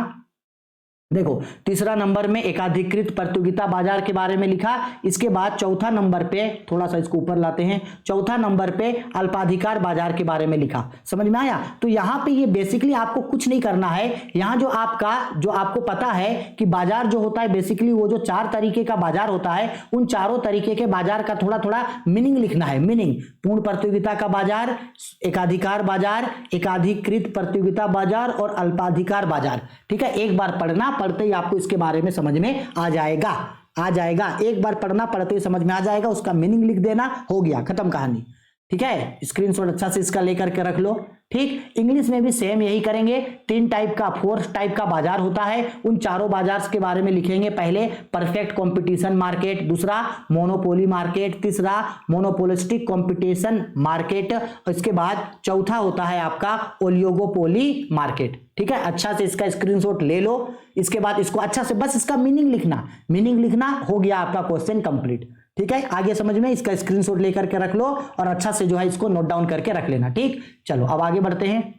देखो तीसरा नंबर में एकाधिकृत प्रतियोगिता बाजार के बारे में लिखा। इसके बाद चौथा नंबर पे, थोड़ा सा इसको ऊपर लाते हैं, चौथा नंबर पे अल्पाधिकार बाजार के बारे में लिखा। समझ में आया। तो यहां पे ये बेसिकली आपको कुछ नहीं करना है। यहां जो आपको पता है कि बाजार जो होता है बेसिकली वो जो 4 तरीके का बाजार होता है, उन चारों तरीके के बाजार का थोड़ा थोड़ा मीनिंग लिखना है। मीनिंग, पूर्ण प्रतियोगिता का बाजार, एकाधिकार बाजार, एकाधिकृत प्रतियोगिता बाजार और अल्पाधिकार बाजार, ठीक है। एक बार पढ़ना, पढ़ते ही आपको इसके बारे में समझ में आ जाएगा। एक बार पढ़ना, पढ़ते ही समझ में आ जाएगा, उसका मीनिंग लिख देना, हो गया, खत्म कहानी, ठीक है। स्क्रीनशॉट अच्छा से इसका लेकर के रख लो, ठीक। इंग्लिश में भी सेम यही करेंगे। 4 टाइप का बाजार होता है, उन चारों बाजार के बारे में लिखेंगे। पहले परफेक्ट कंपटीशन मार्केट, दूसरा मोनोपोली मार्केट, तीसरा मोनोपोलिस्टिक कंपटीशन मार्केट, इसके बाद चौथा होता है आपका ओलिगोपोली मार्केट, ठीक है। अच्छा से इसका स्क्रीनशॉट ले लो। इसके बाद इसको अच्छा से बस इसका मीनिंग लिखना, हो गया आपका क्वेश्चन कंप्लीट, ठीक है। आगे समझ में, इसका स्क्रीनशॉट लेकर के रख लो और अच्छा से जो है इसको नोट डाउन करके रख लेना, ठीक। चलो अब आगे बढ़ते हैं,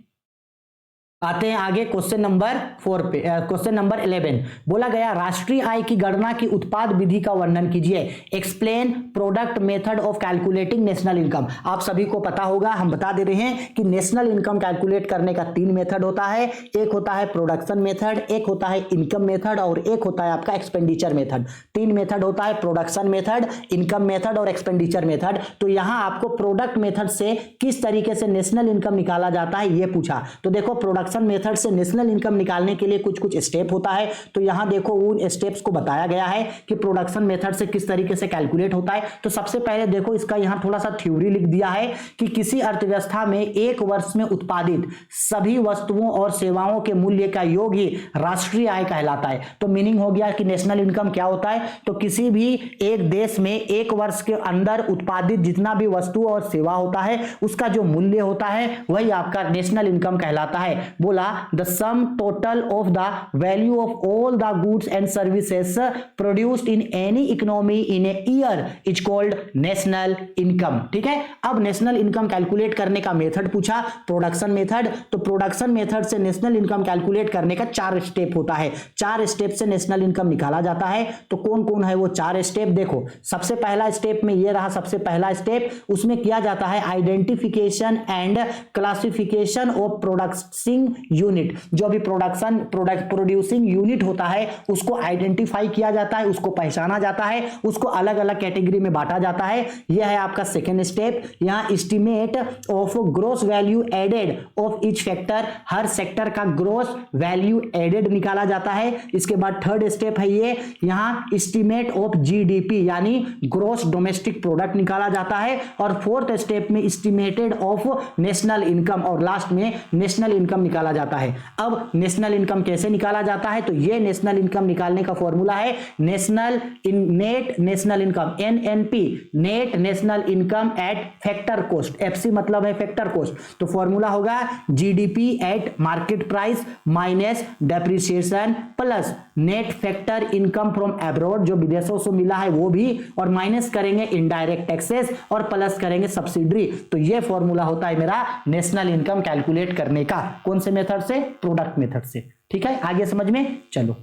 आते हैं आगे क्वेश्चन नंबर 4 पे। क्वेश्चन नंबर 11 बोला गया राष्ट्रीय आय की गणना की उत्पाद विधि का वर्णन कीजिए, explain product method of calculating national income. आप सभी को पता होगा, हम बता दे रहे हैं कि नेशनल इनकम कैलकुलेट करने का 3 मेथड होता है। एक होता है प्रोडक्शन मेथड, एक होता है इनकम मेथड और एक होता है आपका एक्सपेंडिचर मेथड। 3 मेथड होता है, प्रोडक्शन मेथड, इनकम मेथड और एक्सपेंडिचर मेथड। तो यहां आपको प्रोडक्ट मेथड से किस तरीके से नेशनल इनकम निकाला जाता है ये पूछा। तो देखो प्रोडक्शन मेथड से नेशनल इनकम निकालने के लिए कुछ स्टेप होता है। तो यहां देखो उन स्टेप्स को बताया गया है कि प्रोडक्शन मेथड से किस तरीके से कैलकुलेट होता है। तो सबसे पहले देखो इसका यहां थोड़ा सा थ्योरी लिख दिया है कि किसी अर्थव्यवस्था में एक वर्ष में उत्पादित सभी वस्तुओं और सेवाओं के मूल्य का योग ही राष्ट्रीय आय कहलाता है। तो मीनिंग हो गया कि नेशनल इनकम क्या होता है, तो किसी भी एक देश में एक वर्ष के अंदर उत्पादित जितना भी वस्तु और सेवा होता है उसका जो मूल्य होता है वही आपका नेशनल इनकम कहलाता है। बोला the sum total of the value of all the goods and services produced in any economy in a year is called national income, ठीक है। अब नेशनल इनकम कैलकुलेट करने का मेथड पूछा, प्रोडक्शन मेथड। तो प्रोडक्शन मेथड से national income calculate करने का 4 स्टेप होता है। 4 स्टेप से नेशनल इनकम निकाला जाता है। तो कौन कौन है वो 4 स्टेप, देखो सबसे पहला स्टेप में ये रहा, सबसे पहला स्टेप उसमें किया जाता है identification and classification of प्रोडक्टिंग unit. जो भी प्रोड्यूसिंग यूनिट होता है उसको आइडेंटिफाई किया जाता है, उसको पहचाना जाता है, उसको अलग अलग कैटेगरी में बांटा जाता है। यह है आपका सेकेंड स्टेप। यहां estimate of gross value added of each factor, हर सेक्टर का ग्रोस वैल्यू एडेड निकाला जाता है। इसके बाद थर्ड स्टेप है ये, यहां एस्टिमेट ऑफ जीडीपी यानी ग्रोस डोमेस्टिक प्रोडक्ट निकाला जाता है। और फोर्थ स्टेप में एस्टिमेटेड ऑफ नेशनल इनकम और लास्ट में नेशनल इनकम निकाला निकाला जाता है। अब नेशनल इनकम कैसे निकाला जाता है, तो ये नेशनल इनकम निकालने का फॉर्मूला है net national income, NNP, net national income eight factor cost, FC मतलब है फैक्टर कॉस्ट। तो फॉर्मूला होगा GDP at market price minus depreciation plus net factor income from abroad, जो विदेशों से मिला है वो भी, और माइनस करेंगे इनडायरेक्ट टैक्सेस और प्लस करेंगे सब्सिडी। तो ये फॉर्मूला होता है मेरा नेशनल इनकम कैलकुलेट करने का। कौन से मेथड से? प्रोडक्ट मेथड से। ठीक है, आगे समझ में चलो।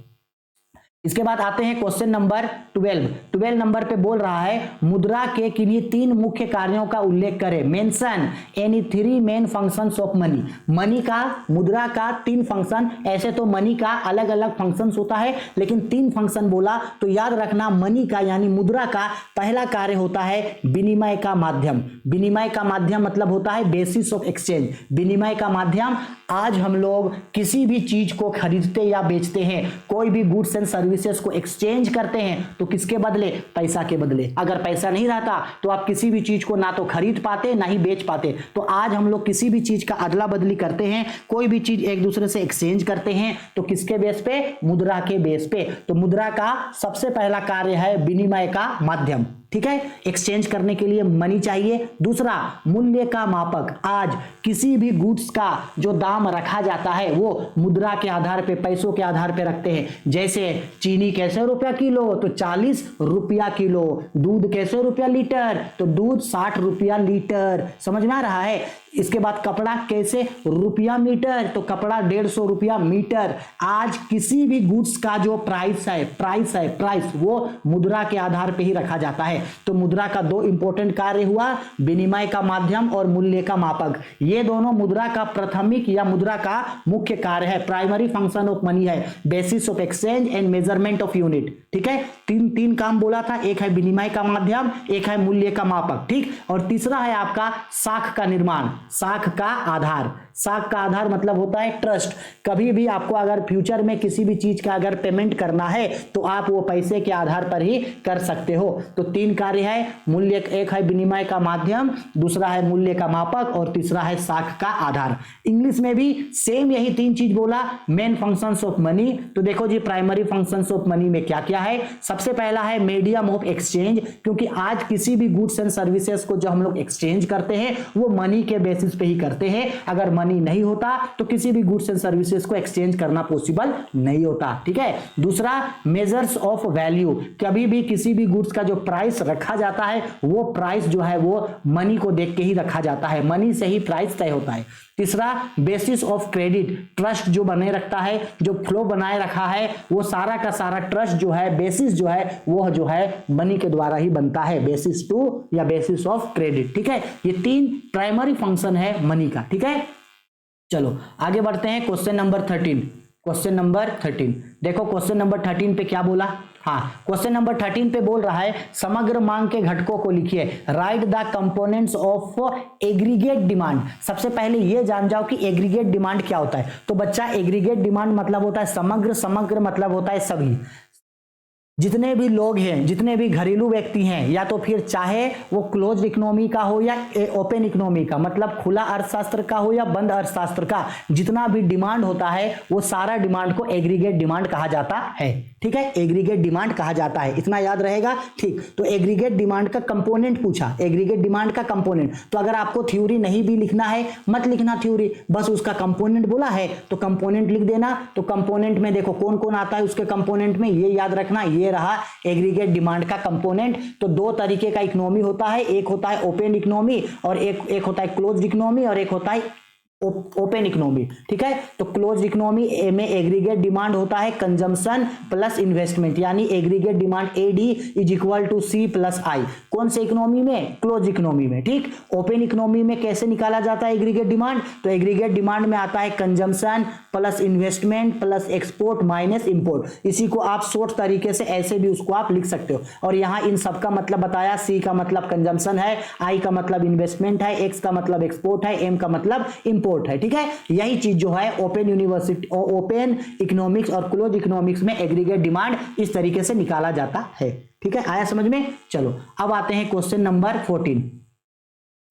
इसके बाद आते हैं क्वेश्चन नंबर 12 नंबर पे बोल रहा है मुद्रा के किन्हीं 3 मुख्य कार्यों का उल्लेख करें। Mention any 3 main functions of money. Money का, मुद्रा का 3 फंक्शन, ऐसे तो मनी का अलग अलग फंक्शंस होता है लेकिन 3 फंक्शन बोला तो याद रखना मनी का यानी मुद्रा का पहला कार्य होता है विनिमय का माध्यम। विनिमय का माध्यम मतलब होता है बेसिस ऑफ एक्सचेंज। विनिमय का माध्यम, आज हम लोग किसी भी चीज को खरीदते या बेचते हैं, कोई भी गुड्स एंड सर्विसेज को एक्सचेंज करते हैं तो किसके बदले? पैसा के बदले। अगर पैसा नहीं रहता तो आप किसी भी चीज को ना तो खरीद पाते ना ही बेच पाते। तो आज हम लोग किसी भी चीज का अदला बदली करते हैं, कोई भी चीज एक दूसरे से एक्सचेंज करते हैं तो किसके बेस पे? मुद्रा के बेस पे। तो मुद्रा का सबसे पहला कार्य है विनिमय का माध्यम। ठीक है, एक्सचेंज करने के लिए मनी चाहिए। दूसरा, मूल्य का मापक। आज किसी भी गुड्स का जो दाम रखा जाता है वो मुद्रा के आधार पे, पैसों के आधार पे रखते हैं। जैसे चीनी कैसे रुपया किलो? तो 40 रुपया किलो। दूध कैसे रुपया लीटर? तो दूध 60 रुपया लीटर। समझ में आ रहा है? इसके बाद कपड़ा कैसे रुपया मीटर? तो कपड़ा 150 रुपया मीटर। आज किसी भी गुड्स का जो प्राइस वो मुद्रा के आधार पे ही रखा जाता है। तो मुद्रा का 2 इंपॉर्टेंट कार्य हुआ, विनिमय का माध्यम और मूल्य का मापक। ये दोनों मुद्रा का प्राथमिक या मुद्रा का मुख्य कार्य है। प्राइमरी फंक्शन ऑफ मनी है basis of exchange and measurement of unit. ठीक है, तीन काम बोला था, एक है विनिमय का माध्यम, एक है मूल्य का मापक। ठीक, और तीसरा है आपका साख का निर्माण, साख का आधार। साख का आधार मतलब होता है ट्रस्ट। कभी भी आपको अगर फ्यूचर में किसी भी चीज का अगर पेमेंट करना है तो आप वो पैसे के आधार पर ही कर सकते हो। तो 3 कार्य है, मूल्य, एक है विनिमय का माध्यम, दूसरा है मूल्य का मापक और तीसरा है साख का आधार। इंग्लिश में भी सेम यही 3 चीज बोला, मेन फंक्शंस ऑफ मनी। तो देखो जी, प्राइमरी फंक्शंस ऑफ मनी में क्या क्या है? सबसे पहला है मीडियम ऑफ एक्सचेंज, क्योंकि आज किसी भी गुड्स एंड सर्विसेज को जो हम लोग एक्सचेंज करते हैं वो मनी के बेसिस पे ही करते हैं। अगर मनी नहीं होता तो किसी भी गुड्स एंड सर्विसेज को एक्सचेंज करना पॉसिबल नहीं होता। ठीक है, दूसरा मेजर्स ऑफ वैल्यू। कभी भी किसी भी गुड्स का जो प्राइस रखा जाता है वो प्राइस जो है वो मनी को देख के ही रखा जाता है, मनी से ही प्राइस तय होता है। तीसरा, बेसिस ऑफ क्रेडिट। ट्रस्ट जो बने रखता है, जो फ्लो बनाए रखा है, वो सारा का सारा ट्रस्ट जो है, बेसिस जो है वो जो है मनी के द्वारा ही बनता है, बेसिस टू या बेसिस ऑफ क्रेडिट। ठीक है, ये 3 प्राइमरी फंक्शन है मनी का। ठीक है, चलो आगे बढ़ते हैं। क्वेश्चन नंबर 13 देखो, क्वेश्चन नंबर 13 पे क्या बोला? हाँ, क्वेश्चन नंबर 13 पे बोल रहा है समग्र मांग के घटकों को लिखिए। Right the components of aggregate demand. सबसे पहले ये जान जाओ कि एग्रीगेट डिमांड क्या होता है। तो बच्चा, एग्रीगेट डिमांड मतलब होता है समग्र मतलब होता है सभी, जितने भी लोग हैं, जितने भी घरेलू व्यक्ति हैं, या तो फिर चाहे वो क्लोज इकोनॉमी का हो या ओपन इकोनॉमी का, मतलब खुला अर्थशास्त्र का हो या बंद अर्थशास्त्र का, जितना भी डिमांड होता है वो सारा डिमांड को एग्रीगेट डिमांड कहा जाता है। ठीक है, एग्रीगेट डिमांड कहा जाता है, इतना याद रहेगा। ठीक, तो एग्रीगेट डिमांड का कंपोनेंट पूछा, एग्रीगेट डिमांड का कंपोनेंट। तो अगर आपको थ्योरी नहीं भी लिखना है, मत लिखना थ्योरी, बस उसका कंपोनेंट बोला है तो कंपोनेंट लिख देना। तो कंपोनेंट में देखो कौन कौन आता है उसके कंपोनेंट में, ये याद रखना, ये रहा एग्रीगेट डिमांड का कंपोनेंट। तो 2 तरीके का इकोनॉमी होता है, एक होता है ओपन इकोनॉमी और एक होता है क्लोज्ड इकोनॉमी और एक होता है ओपन इकोनॉमी। ठीक है, तो क्लोज इकोनॉमी में एग्रीगेट डिमांड होता है कंजम्पशन प्लस इन्वेस्टमेंट, यानी aggregate demand AD is equal to C plus I. कौन से इकोनॉमी में? क्लोज इकोनॉमी में। ठीक, ओपन इकोनॉमी में कैसे निकाला जाता है एग्रीगेट डिमांड? तो एग्रीगेट डिमांड में आता है consumption plus investment plus export minus import. इसी को आप शॉर्ट तरीके से ऐसे भी उसको आप लिख सकते हो। और यहाँ इन सब का मतलब बताया, सी का मतलब कंजम्पशन है, आई का मतलब इन्वेस्टमेंट है, एक्स का मतलब एक्सपोर्ट है, एम का मतलब इंपोर्ट है। ठीक है, यही चीज जो है ओपन इकोनॉमिक्स और क्लोज इकोनॉमिक्स में एग्रीगेट डिमांड इस तरीके से निकाला जाता है। ठीक है, आया समझ में? चलो अब आते हैं क्वेश्चन नंबर 14।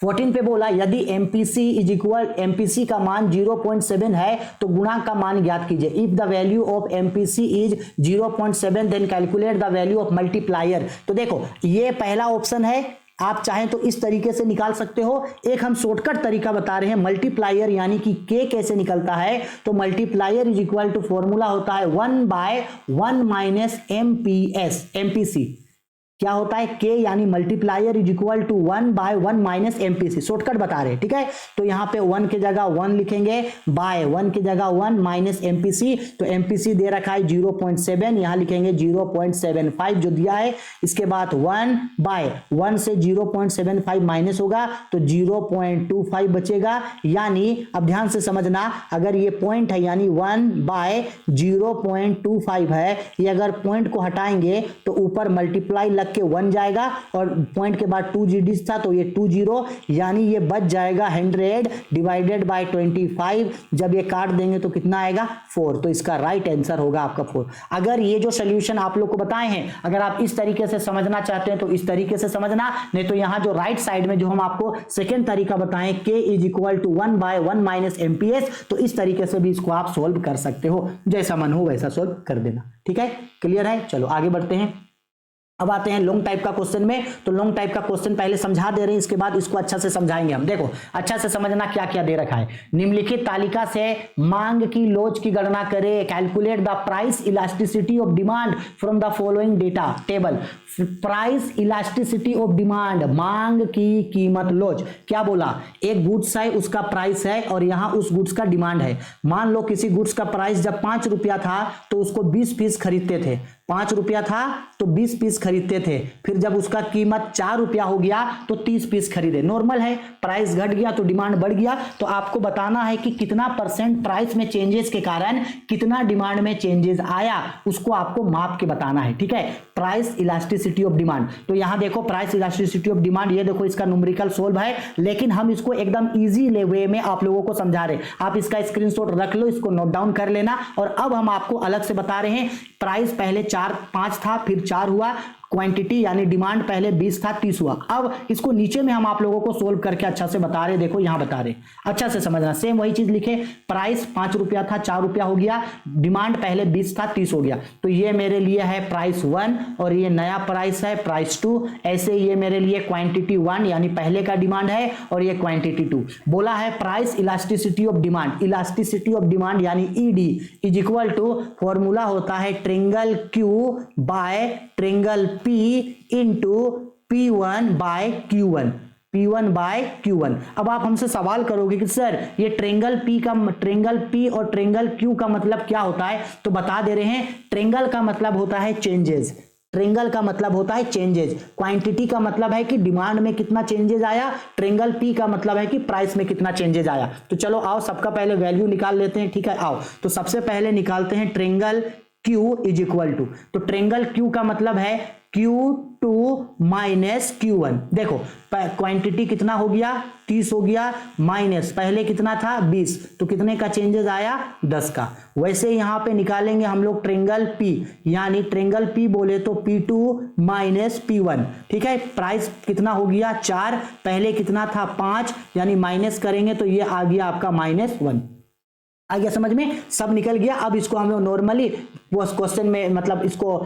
14 पे बोला यदि एमपीसी का मान 0.7 है तो गुणांक का मान ज्ञात कीजिए। If the value of MPC is 0.7 then calculate the value of multiplier. तो देखो ये पहला ऑप्शन है, आप चाहें तो इस तरीके से निकाल सकते हो। एक हम शॉर्टकट तरीका बता रहे हैं, मल्टीप्लायर यानी कि के कैसे निकलता है। तो multiplier is equal to formula होता है 1/1 माइनस एमपीसी। क्या होता है के यानी multiplier is equal to 1/1 minus MPC. Shortcut बता रहे हैं, ठीक है। तो यहां पे 1 की जगह 1 लिखेंगे, बाय 1 की जगह 1 माइनस एमपीसी। तो एमपीसी दे रखा है 0.7, यहां लिखेंगे 0.75 जो दिया है। इसके बाद 1/1 से 0.75 माइनस होगा तो 0.25 बचेगा। यानी अब ध्यान से समझना, अगर ये पॉइंट है यानी 1/0.25 है, ये अगर पॉइंट को हटाएंगे तो ऊपर मल्टीप्लाई के 1 जाएगा और पॉइंट के बाद 2 GDs था तो ये 20, यानी ये बच जाएगा 100 डिवाइडेड बाय 25। जब ये काट देंगे तो कितना आएगा 4। तो इसका राइट आंसर होगा आपका 4। अगर ये जो सोल्यूशन आप लोग को बताए हैं, अगर आप इस तरीके से समझना चाहते हैं तो इस तरीके से समझना, नहीं तो यहां जो राइट साइड में जो हम आपको सेकेंड तरीका बताएं K is equal to 1/1 minus MPS, तो इस तरीके से भी इसको आप सोल्व कर सकते हो। जैसा मन हो वैसा सोल्व कर देना, ठीक है। क्लियर है, चलो आगे बढ़ते हैं। अब आते हैं लॉन्ग टाइप का क्वेश्चन में। तो लॉन्ग टाइप का क्वेश्चन पहले समझा दे रहे हैं, इसके बाद इसको अच्छा से समझाएंगे हम। देखो अच्छा से समझना क्या क्या दे रखा है। निम्नलिखित तालिका से मांग की लोच की गणना करें। Calculate the price elasticity of demand from the following data table. Price elasticity of demand, मांग की कीमत लोच। क्या बोला, एक गुड्स है उसका प्राइस है और यहां उस गुड्स का डिमांड है। मान लो किसी गुड्स का प्राइस जब 5 रुपया था तो उसको 20 पीस खरीदते थे। 5 रुपया था तो 20 पीस खरीदते थे। फिर जब उसका कीमत 4 रुपया हो गया तो 30 पीस खरीदे। नॉर्मल है, प्राइस घट गया तो डिमांड बढ़ गया। तो आपको बताना है कि कितना % प्राइस में चेंजेस के कारण कितना डिमांड में चेंजेस आया, उसको आपको माप के बताना है, ठीक है। प्राइस इलास्टिसिटी ऑफ डिमांड, तो यहां देखो प्राइस इलास्टिसिटी ऑफ डिमांड, ये देखो इसका न्यूमेरिकल सोल्व है, लेकिन हम इसको एकदम इजी वे में आप लोगों को समझा रहे हैं। आप इसका स्क्रीनशॉट रख लो, इसको नोट डाउन कर लेना। और अब हम आपको अलग से बता रहे हैं, प्राइस पहले 5 था, फिर 4 हुआ, क्वांटिटी यानी डिमांड पहले 20 था 30 हुआ। अब इसको नीचे में हम आप लोगों को सोल्व करके अच्छा से बता रहे, देखो यहां बता रहे, अच्छा से समझना। सेम वही चीज लिखे, प्राइस 5 रुपया था 4 रुपया हो गया, डिमांड पहले 20 था 30 हो गया। तो ये मेरे लिए है प्राइस 1 और ये नया प्राइस है प्राइस 2। ऐसे ये मेरे लिए क्वांटिटी 1 यानी पहले का डिमांड है और ये क्वांटिटी 2। बोला है price elasticity of demand, elasticity of demand यानी ED is equal to, formula होता है triangle Q by triangle P into P1 by Q1, P1 by Q1। अब आप हमसे सवाल करोगे कि सर ये ट्रेंगल P और ट्रेंगल Q का मतलब क्या होता है, तो बता दे रहे हैं। ट्रेंगल का मतलब होता है चेंजेस, ट्रेंगल का मतलब होता है चेंजेस। क्वांटिटी का मतलब है कि डिमांड में कितना चेंजेस आया, ट्रेंगल पी का मतलब है कि प्राइस में कितना चेंजेस आया। तो चलो आओ सबका पहले वैल्यू निकाल लेते हैं, ठीक है। आओ तो सबसे पहले निकालते हैं triangle Q is equal to, तो ट्रेंगल Q का मतलब है Q2 माइनस Q1। देखो क्वांटिटी कितना हो गया 30 हो गया, माइनस पहले कितना था 20, तो कितने का चेंजेस आया 10 का। वैसे यहां पे निकालेंगे हम लोग ट्रेंगल P, यानी ट्रेंगल P बोले तो P2 माइनस P1, ठीक है। प्राइस कितना हो गया 4, पहले कितना था 5, यानी माइनस करेंगे तो ये आ गया आपका -1। आ गया समझ में, सब निकल गया। अब इसको हम नॉर्मली क्वेश्चन में मतलब इसको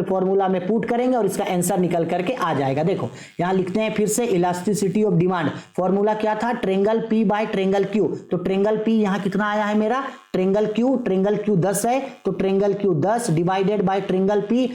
फॉर्मूला में पुट करेंगे और इसका आंसर निकल करके आ जाएगा। देखो यहां लिखते हैं फिर से, इलास्टिसिटी ऑफ डिमांड, फॉर्मूला क्या था triangle P by triangle Q। तो ट्रेंगल P यहां कितना आया है मेरा, ट्रेंगल Q 10 है तो triangle Q 10 divided by triangle P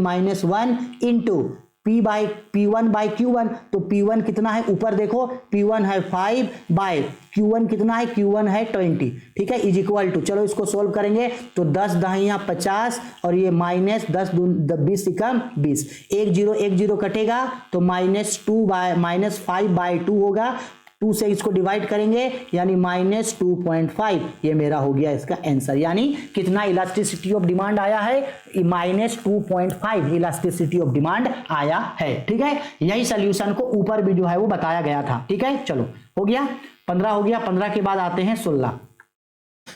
-1 into P1 by Q1। तो P1 कितना है ऊपर देखो, P1 है 5 बाय Q1 कितना है, Q1 है 20, ठीक है, इज इक्वल टू, चलो इसको सोल्व करेंगे तो 10 दहिया 50 और ये -10 20 से कम 20, 1 0 कटेगा तो -5 बाय 2 होगा। 2 से इसको डिवाइड करेंगे यानी -2.5, ये मेरा हो गया इसका आंसर। यानी कितना इलास्टिसिटी ऑफ डिमांड आया है, -2.5 इलास्टिसिटी ऑफ डिमांड आया है, ठीक है। यही सोल्यूशन को ऊपर भी जो है वो बताया गया था, ठीक है। चलो हो गया 15 हो गया, 15 के बाद आते हैं 16।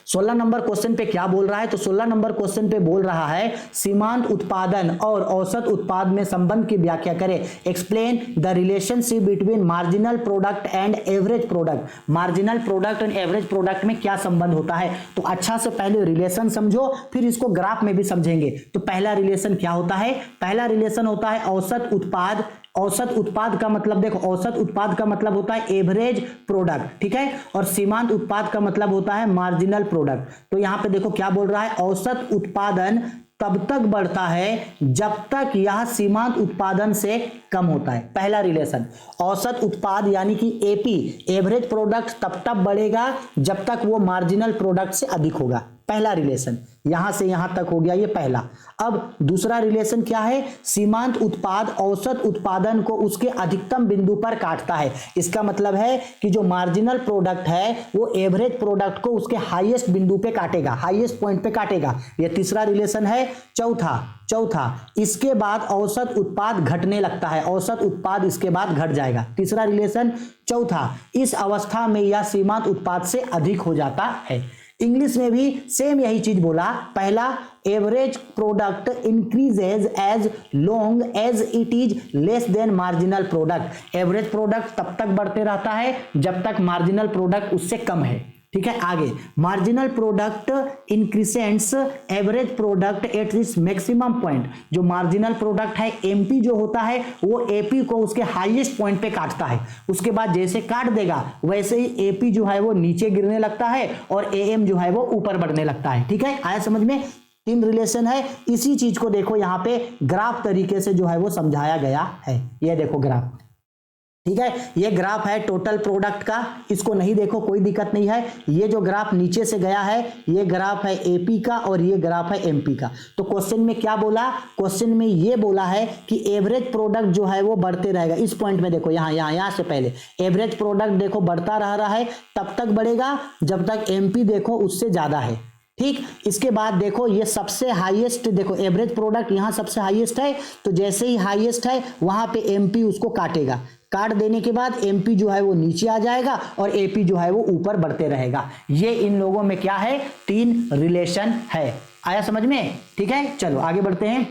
16 नंबर क्वेश्चन पे क्या बोल रहा है? तो 16 नंबर क्वेश्चन पे बोल रहा है सीमांत उत्पादन और औसत उत्पाद में संबंध की व्याख्या करें। Explain the relationship between marginal product and average product. Marginal product and average product में क्या संबंध होता है? तो अच्छा से पहले रिलेशन समझो, फिर इसको ग्राफ में भी समझेंगे। तो पहला रिलेशन क्या होता है? पहला रिलेशन होता है औसत उत्पाद। औसत उत्पाद का मतलब देखो, औसत उत्पाद का मतलब होता है एवरेज प्रोडक्ट, ठीक है, और सीमांत उत्पाद का मतलब होता है मार्जिनल प्रोडक्ट। तो यहां पे देखो क्या बोल रहा है, औसत उत्पादन तब तक बढ़ता है जब तक यह सीमांत उत्पादन से कम होता है। पहला रिलेशन, औसत उत्पाद यानी कि एपी, एवरेज प्रोडक्ट तब बढ़ेगा जब तक वो मार्जिनल प्रोडक्ट से अधिक होगा। पहला रिलेशन यहां से यहां तक हो गया, ये पहला। अब दूसरा रिलेशन क्या है? सीमांत उत्पाद औसत उत्पादन को उसके अधिकतम बिंदु पर काटता है। इसका मतलब है कि जो मार्जिनल प्रोडक्ट है वो एवरेज प्रोडक्ट को उसके हाईएस्ट बिंदु पे काटेगा, हाईएस्ट पॉइंट पे काटेगा। ये तीसरा रिलेशन है। चौथा इसके बाद औसत उत्पाद घटने लगता है, औसत उत्पाद इसके बाद घट जाएगा। तीसरा रिलेशन चौथा, इस अवस्था में यह सीमांत उत्पाद से अधिक हो जाता है। इंग्लिश में भी सेम यही चीज बोला। पहला, average product increases as long as it is less than marginal product. Average product तब तक बढ़ते रहता है जब तक मार्जिनल प्रोडक्ट उससे कम है, ठीक है। आगे, marginal product increments average product at this maximum point. जो मार्जिनल प्रोडक्ट है एमपी जो होता है वो एपी को उसके हाईएस्ट पॉइंट पे काटता है। उसके बाद जैसे काट देगा वैसे ही एपी जो है वो नीचे गिरने लगता है और एएम जो है वो ऊपर बढ़ने लगता है, ठीक है। आया समझ में? तीन रिलेशन है। इसी चीज को देखो यहाँ पे ग्राफ तरीके से जो है वो समझाया गया है। ये देखो ग्राफ, ठीक है, ये ग्राफ है टोटल प्रोडक्ट का। इसको नहीं देखो कोई दिक्कत नहीं है। ये जो ग्राफ नीचे से गया है ये ग्राफ है एपी का और ये ग्राफ है एमपी का। तो क्वेश्चन में क्या बोला? क्वेश्चन में ये बोला है कि एवरेज प्रोडक्ट जो है वो बढ़ते रहेगा। इस पॉइंट में देखो, यहाँ से पहले एवरेज प्रोडक्ट देखो बढ़ता रह रहा है, तब तक बढ़ेगा जब तक एमपी देखो उससे ज्यादा है, ठीक। इसके बाद देखो ये सबसे हाईएस्ट, देखो एवरेज प्रोडक्ट यहाँ सबसे हाईएस्ट है, तो जैसे ही हाईएस्ट है वहां पे एमपी उसको काटेगा। काट देने के बाद एमपी जो है वो नीचे आ जाएगा और एपी जो है वो ऊपर बढ़ते रहेगा। ये इन लोगों में क्या है? तीन रिलेशन है। आया समझ में? ठीक है, चलो आगे बढ़ते हैं।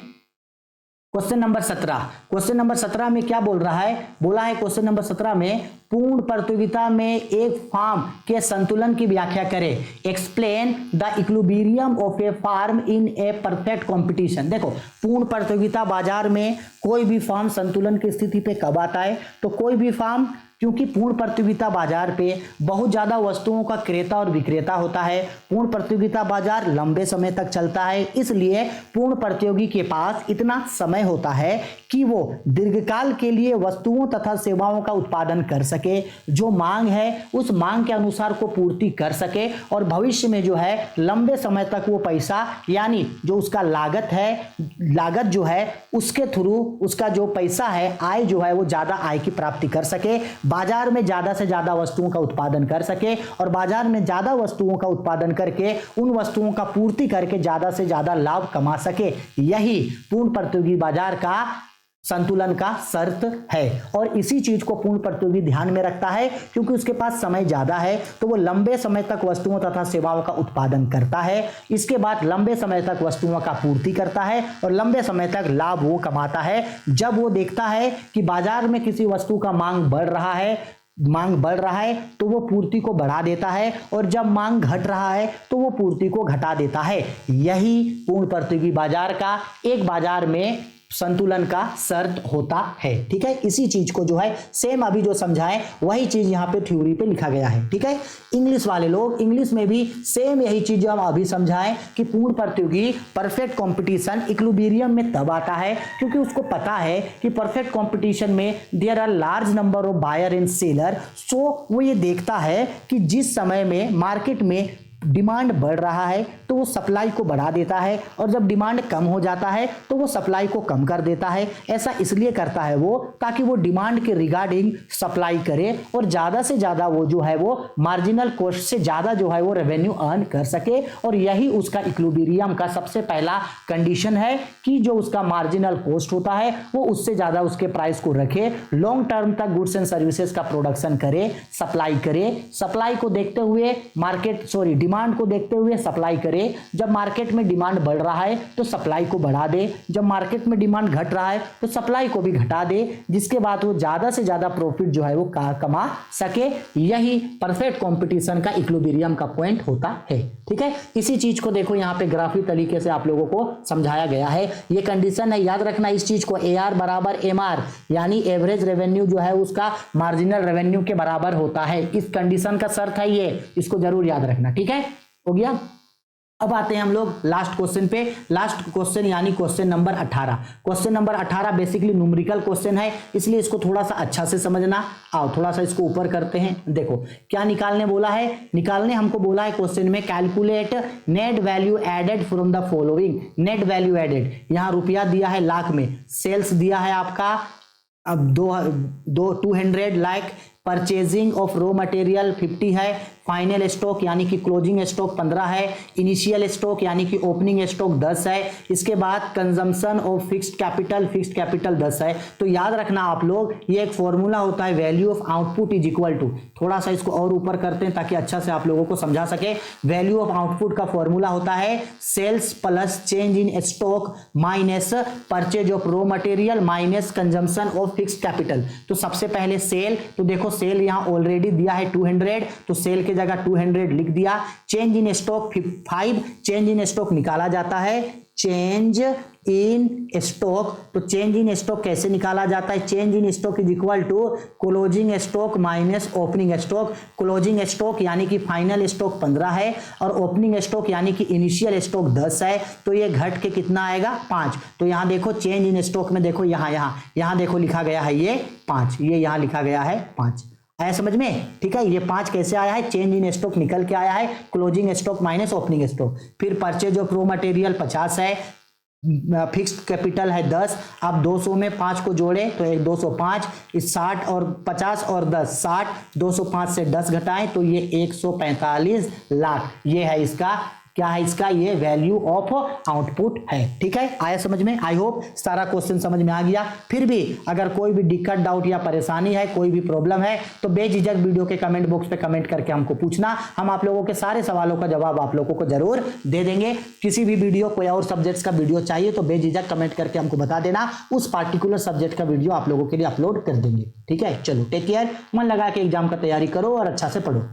Question number 17। क्वेश्चन नंबर 17 में क्या बोल रहा है? बोला है क्वेश्चन नंबर 17 में पूर्ण प्रतियोगिता में एक फार्म के संतुलन की व्याख्या करें। Explain the equilibrium of a firm in a perfect competition. देखो, पूर्ण प्रतियोगिता बाजार में कोई भी फार्म संतुलन की स्थिति पे कब आता है? तो कोई भी फार्म, क्योंकि पूर्ण प्रतियोगिता बाजार पे बहुत ज्यादा वस्तुओं का क्रेता और विक्रेता होता है। पूर्ण प्रतियोगिता बाजार लंबे समय तक चलता है, इसलिए पूर्ण प्रतियोगी के पास इतना समय होता है कि वो दीर्घकाल के लिए वस्तुओं तथा सेवाओं का उत्पादन कर सके, जो मांग है उस मांग के अनुसार को पूर्ति कर सके, और भविष्य में जो है लंबे समय तक वो पैसा, यानी जो उसका लागत जो है उसके थ्रू उसका जो पैसा है, आय जो है वो ज्यादा आय की प्राप्ति कर सके, बाजार में ज्यादा से ज्यादा वस्तुओं का उत्पादन कर सके, और बाजार में ज्यादा वस्तुओं का उत्पादन करके उन वस्तुओं का पूर्ति करके ज्यादा से ज्यादा लाभ कमा सके। यही पूर्ण प्रतियोगी बाजार का संतुलन का शर्त है। और इसी चीज को पूर्ण प्रतियोगी ध्यान में रखता है, क्योंकि उसके पास समय ज्यादा है तो वो लंबे समय तक वस्तुओं तथा सेवाओं का उत्पादन करता है, इसके बाद लंबे समय तक वस्तुओं का पूर्ति करता है और लंबे समय तक लाभ वो कमाता है। जब वो देखता है कि बाजार में किसी वस्तु का मांग बढ़ रहा है तो वो पूर्ति को बढ़ा देता है, और जब मांग घट रहा है तो वो पूर्ति को घटा देता है। यही पूर्ण प्रतियोगी बाजार का एक बाजार में संतुलन का शर्त होता है, ठीक है। इसी चीज को जो है सेम अभी जो समझाएं वही चीज यहाँ पे थ्योरी पे लिखा गया है, ठीक है। इंग्लिश वाले लोग, इंग्लिश में भी सेम यही चीज जो हम अभी समझाएं कि पूर्ण प्रतियोगी परफेक्ट कंपटीशन इक्विलिब्रियम में तब आता है क्योंकि उसको पता है कि परफेक्ट कंपटीशन में there are large number of buyer and seller. So वो ये देखता है कि जिस समय में मार्केट में डिमांड बढ़ रहा है तो वो सप्लाई को बढ़ा देता है, और जब डिमांड कम हो जाता है तो वो सप्लाई को कम कर देता है। ऐसा इसलिए करता है वो ताकि वो डिमांड के रिगार्डिंग सप्लाई करे और ज़्यादा से ज़्यादा वो जो है वो मार्जिनल कॉस्ट से ज़्यादा जो है वो रेवेन्यू अर्न कर सके। और यही उसका इक्विलिब्रियम का सबसे पहला कंडीशन है कि जो उसका मार्जिनल कॉस्ट होता है वो उससे ज़्यादा उसके प्राइस को रखे, लॉन्ग टर्म तक गुड्स एंड सर्विसेज का प्रोडक्शन करे, सप्लाई को देखते हुए डिमांड को देखते हुए सप्लाई करे, जब मार्केट में डिमांड बढ़ रहा है तो सप्लाई को बढ़ा दे, जब मार्केट में डिमांड घट रहा है तो सप्लाई को भी घटा दे, जिसके बाद वो ज्यादा से ज्यादा प्रॉफिट जो है वो कमा सके। यही परफेक्ट कंपटीशन का इक्विलिब्रियम का पॉइंट होता है। ठीक है, इसी चीज को देखो यहाँ पे ग्राफिक तरीके से आप लोगों को समझाया गया है। ये कंडीशन है, याद रखना इस चीज को, AR बराबर MR यानी एवरेज रेवेन्यू जो है उसका मार्जिनल रेवेन्यू के बराबर होता है। इस कंडीशन का शर्त है ये, इसको जरूर याद रखना। ठीक है, हो गया। अब आते हैं हम लोग लास्ट क्वेश्चन पे। लास्ट क्वेश्चन यानी question number 18। Question number 18 basically numerical question है, इसलिए इसको थोड़ा सा अच्छा से समझना। आओ थोड़ा सा इसको ऊपर करते हैं। देखो क्या निकालने बोला है, निकालने हमको बोला है क्वेश्चन में, calculate net value added from the following. Net value added, यहाँ रुपया दिया है लाख में, सेल्स दिया है आपका अब 200 lakh, purchasing of raw material 50 है, फाइनल स्टॉक यानी कि क्लोजिंग स्टॉक 15 है, इनिशियल स्टॉक यानी कि ओपनिंग स्टॉक 10 है, इसके बाद कंजम्पशन ऑफ फिक्स्ड कैपिटल 10 है। तो याद रखना आप लोग, ये एक फॉर्मूला होता है, value of output is equal to, थोड़ा सा इसको और ऊपर करते हैं ताकि अच्छा से आप लोगों को समझा सके। वैल्यू ऑफ आउटपुट का फॉर्मूला होता है sales plus change in stock minus purchase of raw material minus consumption of fixed capital. तो सबसे पहले सेल, तो देखो सेल यहां ऑलरेडी दिया है 200, तो सेल के जगह 200 लिख दिया। Change in stock 5, change in stock निकाला जाता है चेंज इन स्टॉक। तो चेंज इन स्टॉक कैसे निकाला जाता है, change in stock is equal to closing stock minus opening stock. Closing stock यानी कि फाइनल स्टॉक 15 है और ओपनिंग स्टॉक यानी कि इनिशियल स्टॉक 10 है, तो ये घट के कितना आएगा 5। तो यहां देखो चेंज इन स्टॉक में देखो यहां देखो लिखा गया है ये 5, ये यहां लिखा गया है 5। आया समझ में? ठीक है, ये 5 कैसे आया है, चेंज इन स्टॉक निकल के आया है, closing stock minus opening stock. फिर परचेज ऑफ रॉ मटेरियल 50 है, फिक्स्ड कैपिटल है 10। अब 200 में 5 को जोड़े तो एक 205, इस 60 और 50 और 10 60, 205 से 10 घटाएं तो ये 145 लाख। ये है इसका, क्या है इसका, ये वैल्यू ऑफ आउटपुट है। ठीक है, आया समझ में? आई होप सारा क्वेश्चन समझ में आ गया। फिर भी अगर कोई भी दिक्कत, डाउट या परेशानी है, कोई भी प्रॉब्लम है तो बेझिझक वीडियो के कमेंट बॉक्स पे कमेंट करके हमको पूछना, हम आप लोगों के सारे सवालों का जवाब आप लोगों को जरूर दे देंगे। किसी भी वीडियो, कोई और सब्जेक्ट्स का वीडियो चाहिए तो बेझिझक कमेंट करके हमको बता देना, उस पार्टिकुलर सब्जेक्ट का वीडियो आप लोगों के लिए अपलोड कर देंगे। ठीक है, चलो टेक केयर, मन लगा के एग्जाम का तैयारी करो और अच्छा से पढ़ो।